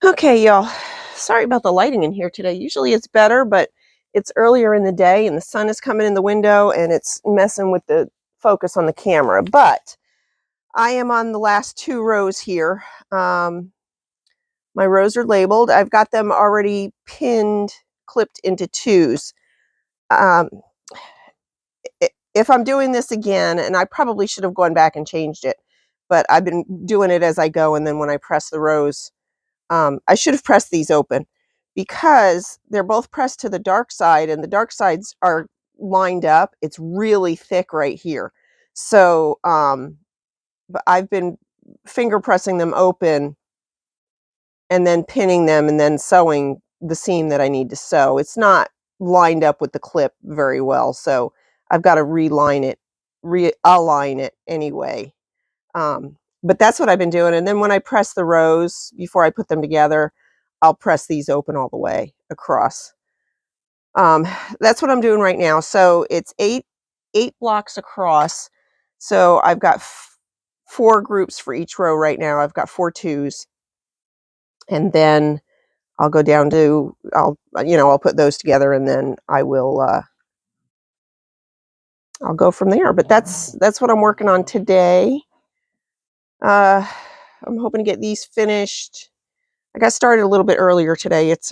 Okay, y'all. Sorry about the lighting in here today. Usually it's better, but it's earlier in the day and the sun is coming in the window and it's messing with the focus on the camera. But I am on the last 2 rows here. My rows are labeled. I've got them already pinned, clipped into 2s. Um, if I'm doing this again, and I probably should have gone back and changed it, but I've been doing it as I go, and then when I press the rows, I should have pressed these open because they're both pressed to the dark side and the dark sides are lined up. It's really thick right here. So, but I've been finger pressing them open and then pinning them and then sewing the seam that I need to sew. It's not lined up with the clip very well. So I've got to realign it anyway. But that's what I've been doing. And then when I press the rows before I put them together, I'll press these open all the way across. That's what I'm doing right now. So it's eight blocks across. So I've got 4 groups for each row right now. I've got 4 2s. And then I'll go down to, I'll put those together and then I'll go from there. But that's what I'm working on today. I'm hoping to get these finished. I got started a little bit earlier today. It's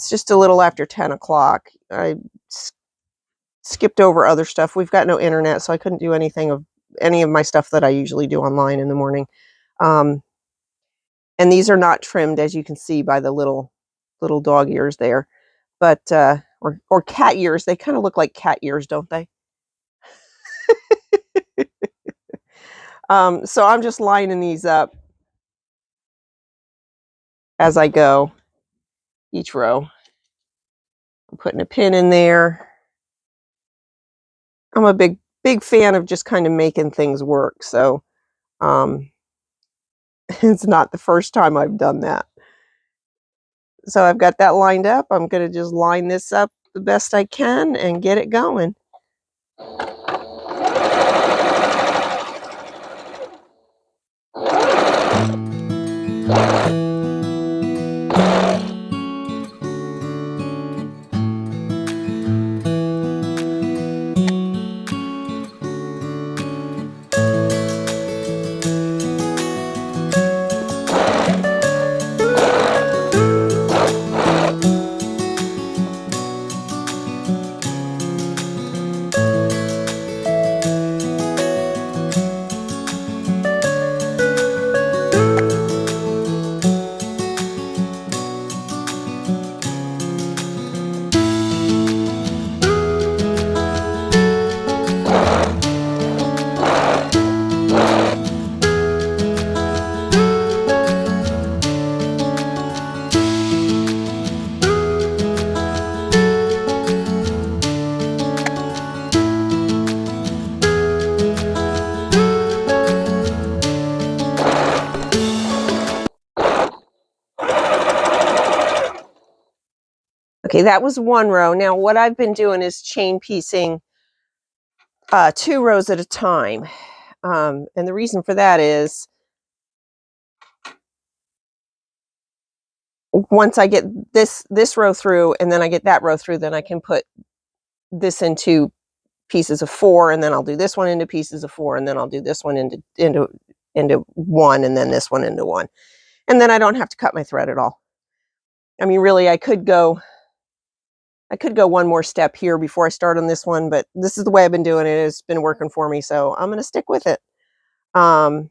just a little after 10 o'clock. I skipped over other stuff. We've got no internet, so I couldn't do any of my stuff that I usually do online in the morning. And these are not trimmed, as you can see by the little dog ears there, but or cat ears. They kind of look like cat ears, don't they? So I'm just lining these up as I go, each row. I'm putting a pin in there. I'm a big fan of just kind of making things work. So it's not the first time I've done that. So I've got that lined up. I'm going to just line this up the best I can and get it going. Okay, that was 1 row. Now what I've been doing is chain piecing 2 rows at a time. And the reason for that is once I get this row through and then I get that row through, then I can put this into pieces of 4, and then I'll do this one into pieces of 4, and then I'll do this one into 1, and then this one into 1. And then I don't have to cut my thread at all. I mean, really, I could go 1 more step here before I start on this one, but this is the way I've been doing it. It's been working for me, so I'm going to stick with it. Yeah.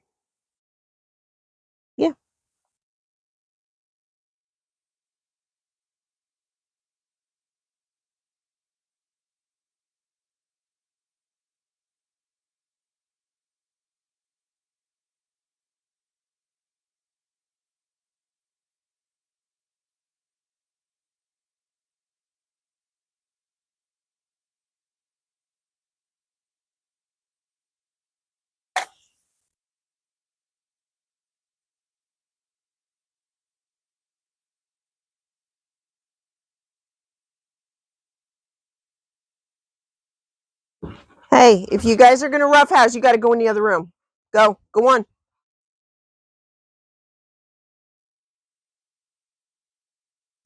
Hey, if you guys are going to roughhouse, you got to go in the other room. Go on.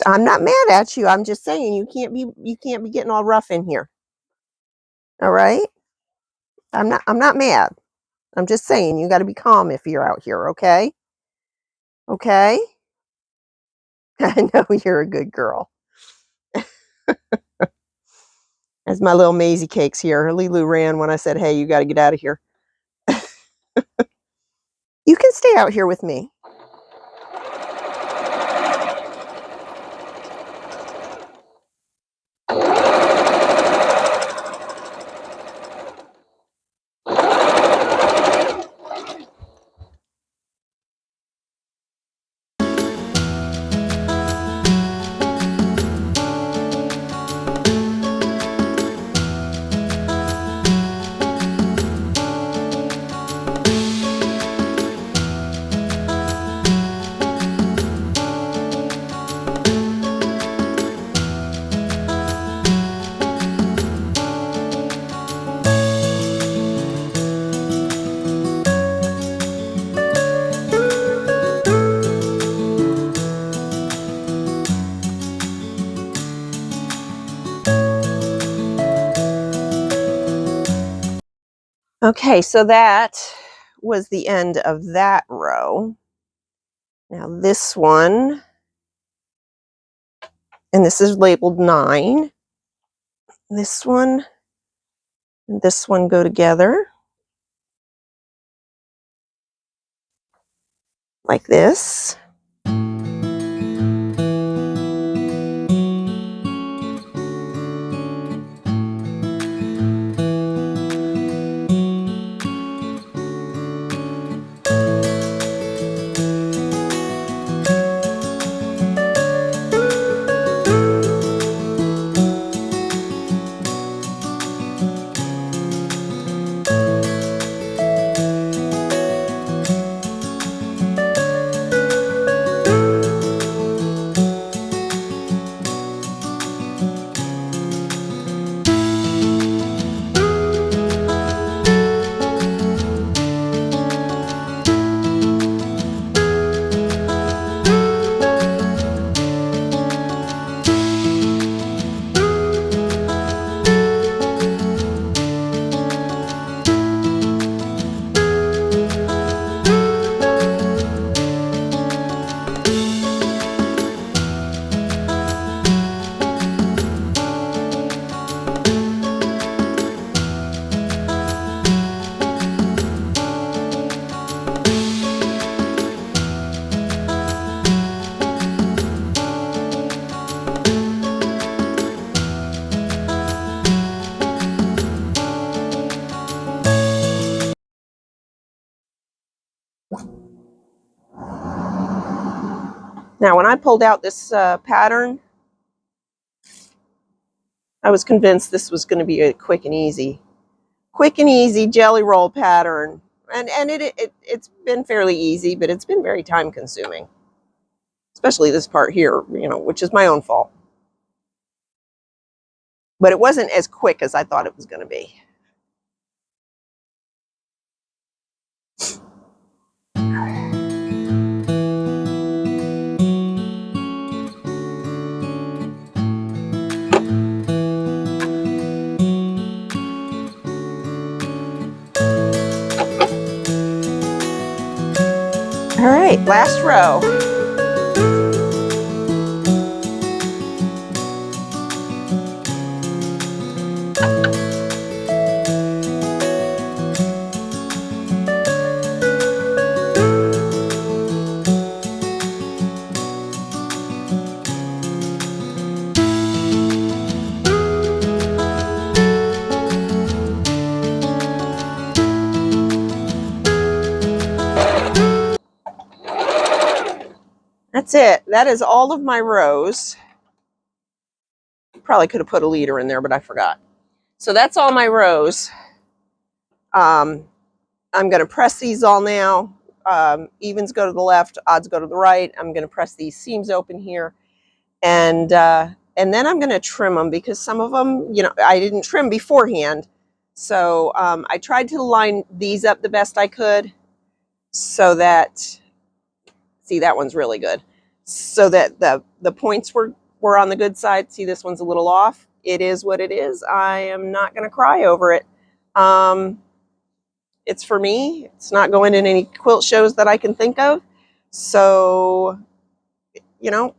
I'm not mad at you. I'm just saying you can't be getting all rough in here. All right? I'm not mad. I'm just saying you got to be calm if you're out here, okay? Okay? I know you're a good girl. As my little Maisie cakes here. Lilu ran when I said, "Hey, you got to get out of here." You can stay out here with me. Okay, so that was the end of that row. Now this one, and this is labeled 9. This one and this one go together like this. Now, when I pulled out this pattern, I was convinced this was going to be a quick and easy jelly roll pattern. And it's been fairly easy, but it's been very time consuming. Especially this part here, which is my own fault. But it wasn't as quick as I thought it was going to be. All right, last row. That's it. That is all of my rows. Probably could have put a leader in there, but I forgot. So that's all my rows. I'm going to press these all now. Evens go to the left, odds go to the right. I'm going to press these seams open here. And then I'm going to trim them because some of them, I didn't trim beforehand. So I tried to line these up the best I could so that, see, that one's really good. so that the points were on the good side. See, this one's a little off. It is what it is. I am not going to cry over it. It's for me. It's not going in any quilt shows that I can think of. So, you know,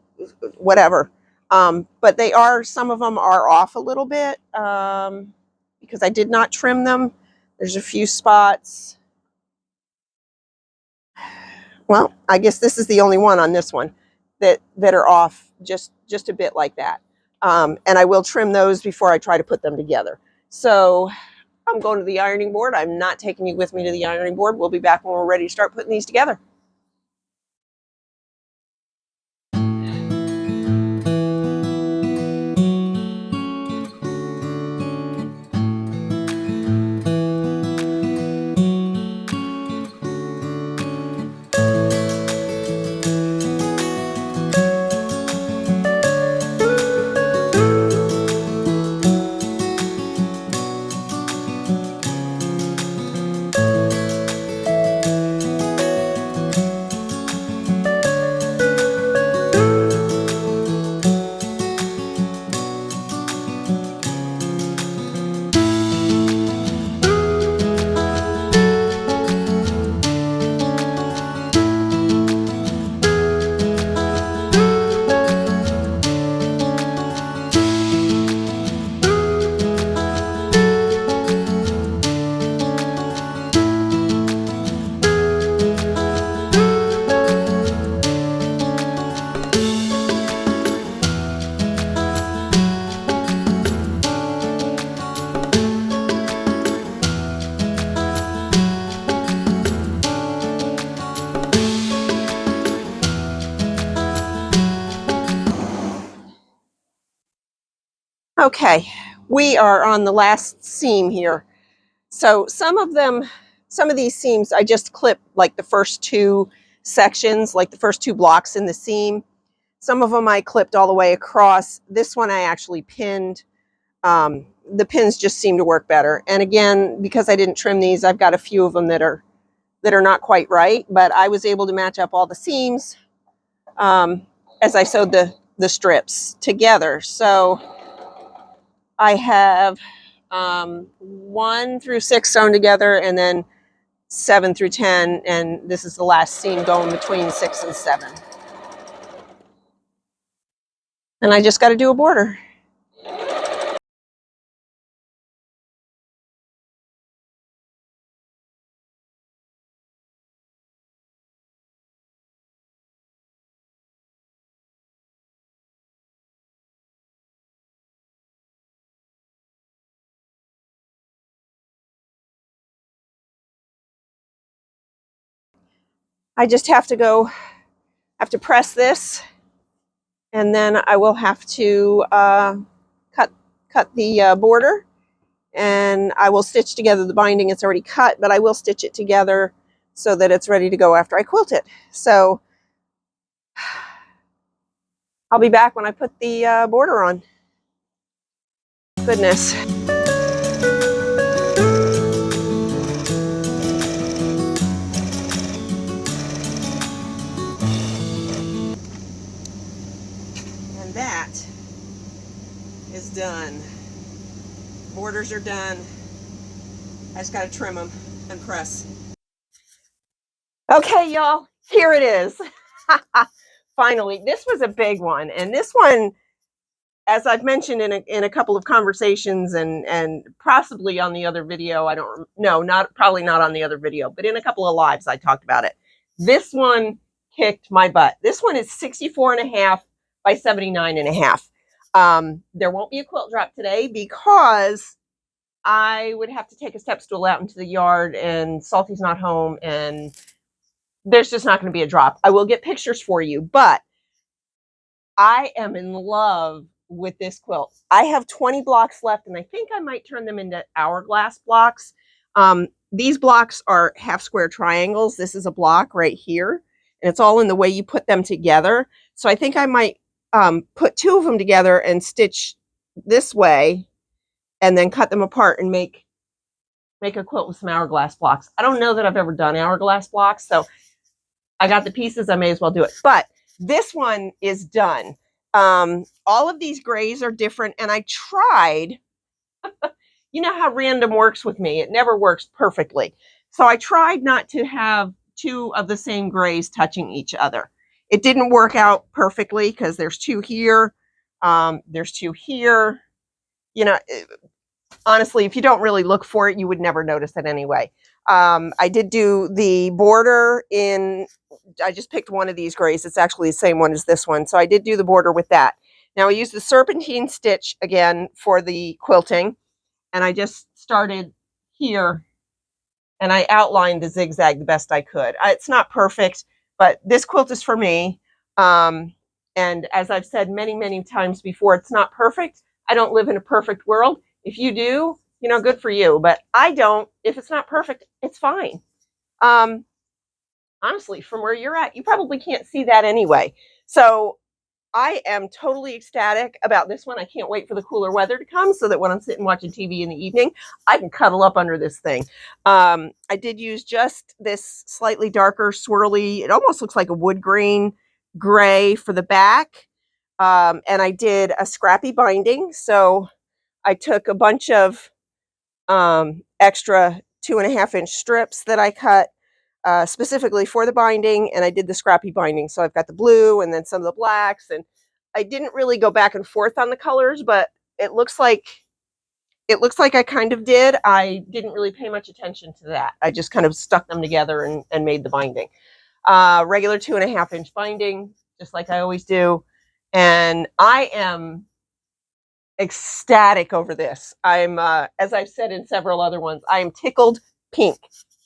whatever. But they are, some of them are off a little bit because I did not trim them. There's a few spots. Well, I guess this is the only one on this one that are off just a bit like that. And I will trim those before I try to put them together. So I'm going to the ironing board. I'm not taking you with me to the ironing board. We'll be back when we're ready to start putting these together. Okay, we are on the last seam here. So some of these seams, I just clipped like the first two sections, like the first two blocks in the seam. Some of them I clipped all the way across. This one I actually pinned. The pins just seem to work better. And again, because I didn't trim these, I've got a few of them that are not quite right, but I was able to match up all the seams as I sewed the strips together. So I have 1 through 6 sewn together, and then 7 through 10, and this is the last seam going between 6 and 7. And I just got to do a border. I just have to press this, and then I will have to cut the border, and I will stitch together the binding. It's already cut, but I will stitch it together so that it's ready to go after I quilt it. So I'll be back when I put the border on. Goodness. And that is done. Borders are done. I just got to trim them and press. Okay, y'all, here it is. Finally, this was a big one. And this one, as I've mentioned in a couple of conversations and possibly on the other video, I don't know, probably not on the other video, but in a couple of lives I talked about it. This one kicked my butt. This one is 64.5 by 79.5. There won't be a quilt drop today because I would have to take a step stool out into the yard, and Salty's not home, and there's just not going to be a drop. I will get pictures for you, but I am in love with this quilt. I have 20 blocks left, and I think I might turn them into hourglass blocks. These blocks are half square triangles. This is a block right here, and it's all in the way you put them together. So I think I might put 2 of them together and stitch this way, and then cut them apart and make a quilt with some hourglass blocks. I don't know that I've ever done hourglass blocks, so I got the pieces. I may as well do it. But this one is done. All of these grays are different, and I tried, you know how random works with me. It never works perfectly. So I tried not to have two of the same grays touching each other. It didn't work out perfectly because there's two here, there's two here. You know, honestly, if you don't really look for it, you would never notice it anyway. I did do the border in, I just picked one of these grays. It's actually the same one as this one. So I did do the border with that. Now I used the serpentine stitch again for the quilting, and I just started here and I outlined the zigzag the best I could. It's not perfect, but this quilt is for me. And as I've said many, many times before, it's not perfect. I don't live in a perfect world. If you do, you know, good for you. But I don't. If it's not perfect, it's fine. Honestly, from where you're at, you probably can't see that anyway. So I am totally ecstatic about this one. I can't wait for the cooler weather to come so that when I'm sitting watching TV in the evening, I can cuddle up under this thing. I did use just this slightly darker swirly, it almost looks like a wood grain gray for the back. And I did a scrappy binding. So I took a bunch of extra 2.5-inch strips that I cut specifically for the binding, and I did the scrappy binding. So I've got the blue and then some of the blacks, and I didn't really go back and forth on the colors, but it looks like I kind of did. I didn't really pay much attention to that. I just kind of stuck them together and made the binding. Regular 2.5-inch binding, just like I always do. And I am ecstatic over this. I'm, as I've said in several other ones, I am tickled pink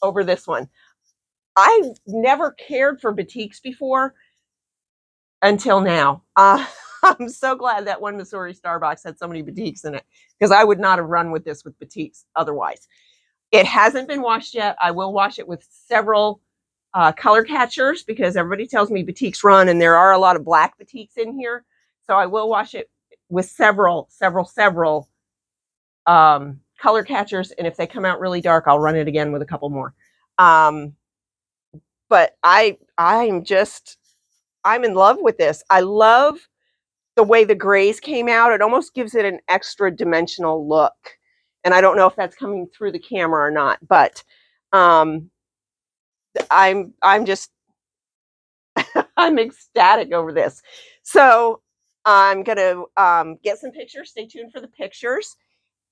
over this one. I never cared for batiks before until now. I'm so glad that one Missouri Starbucks had so many batiks in it, because I would not have run with this with batiks otherwise. It hasn't been washed yet. I will wash it with several color catchers, because everybody tells me batiks run, and there are a lot of black batiks in here. So I will wash it with several color catchers, and if they come out really dark, I'll run it again with a couple more. But I'm in love with this. I love the way the grays came out. It almost gives it an extra dimensional look. And I don't know if that's coming through the camera or not, but I'm just I'm ecstatic over this. So I'm gonna get some pictures. Stay tuned for the pictures.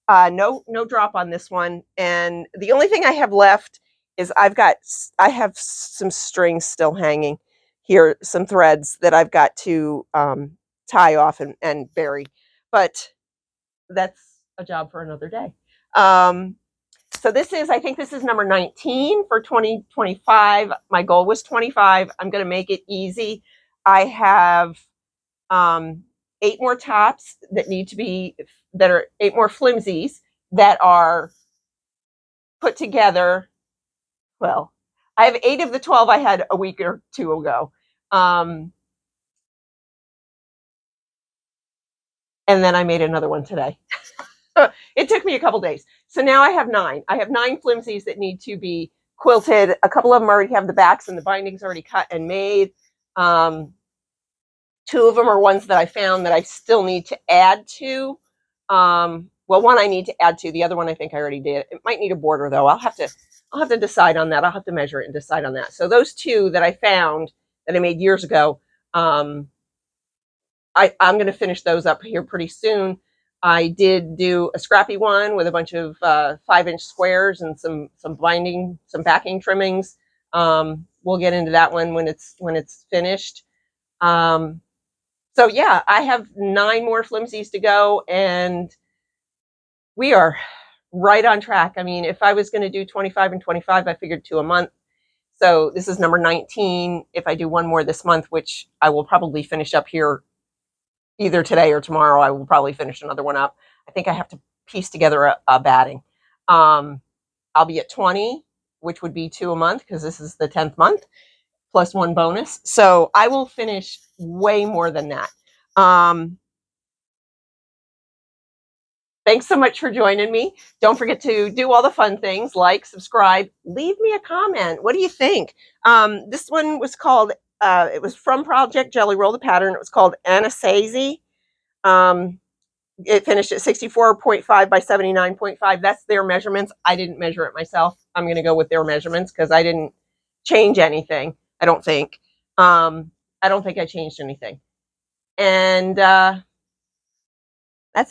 No drop on this one. And the only thing I have left is I have some strings still hanging here, some threads that I've got to tie off and bury. But that's a job for another day. So I think this is number 19 for 2025. My goal was 25. I'm going to make it easy. I have 8 more tops that are 8 more flimsies that are put together. Well, I have 8 of the 12 I had a week or 2 ago. And then I made another one today. It took me a couple days. So now I have 9. I have 9 flimsies that need to be quilted. A couple of them already have the backs and the bindings already cut and made. 2 of them are ones that I found that I still need to add to. Well, one I need to add to. The other one I think I already did. It might need a border though. I'll have to decide on that. I'll have to measure it and decide on that. So those 2 that I found that I made years ago, I'm going to finish those up here pretty soon. I did do a scrappy one with a bunch of 5-inch squares and some binding, some backing trimmings. We'll get into that one when it's finished. So yeah, I have 9 more flimsies to go, and we are right on track. I mean, if I was going to do 25 and 25, I figured 2 a month. So this is number 19. If I do one more this month, which I will probably finish up here either today or tomorrow, I will probably finish another one up. I think I have to piece together a batting. I'll be at 20, which would be 2 a month, because this is the 10th month, plus 1 bonus. So I will finish way more than that. Thanks so much for joining me. Don't forget to do all the fun things, like, subscribe, leave me a comment. What do you think? This one was called It was from Project Jelly Roll, the pattern. It was called Anasazi. It finished at 64.5 by 79.5. That's their measurements. I didn't measure it myself. I'm going to go with their measurements because I didn't change anything. I don't think. I don't think I changed anything. And that's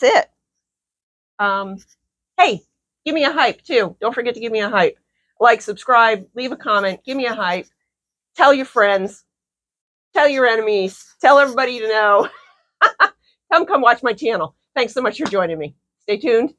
it. Hey, give me a hype too. Don't forget to give me a hype. Like, subscribe, leave a comment, give me a hype. Tell your friends, tell your enemies, tell everybody to know. Come watch my channel. Thanks so much for joining me. Stay tuned.